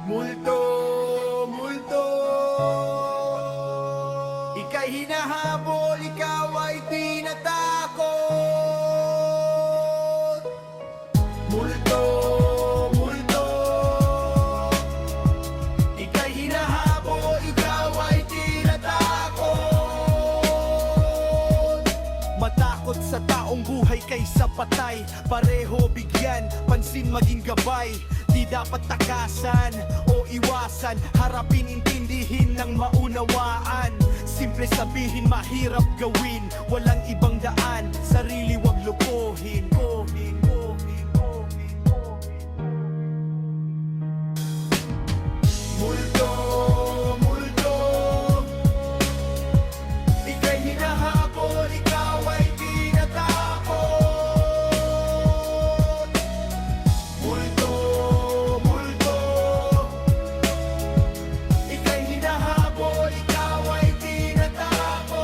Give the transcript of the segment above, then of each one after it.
Multo, multo, ika'y hinahabol, ikaw ay tinatakot. Multo, multo, ika'y hinahabol, ikaw ay tinatakot. Matakot sa taong buhay kaysa patay, pareho bigyan, pansin maging gabay. Di dapat takasan o iwasan, harapin, intindihin ng maunawaan. Simple sabihin, mahirap gawin, walang ibang daan, sarili wag lukuhin. Multo, multo, ika'y hinahabol, ikaw ay tinatakot. Multo, multo, ika'y hinahabol, ikaw ay tinatakot.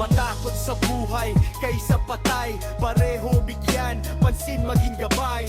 Matakot sa buhay kaysa patay, pareho bigyan, pansin maging gabay.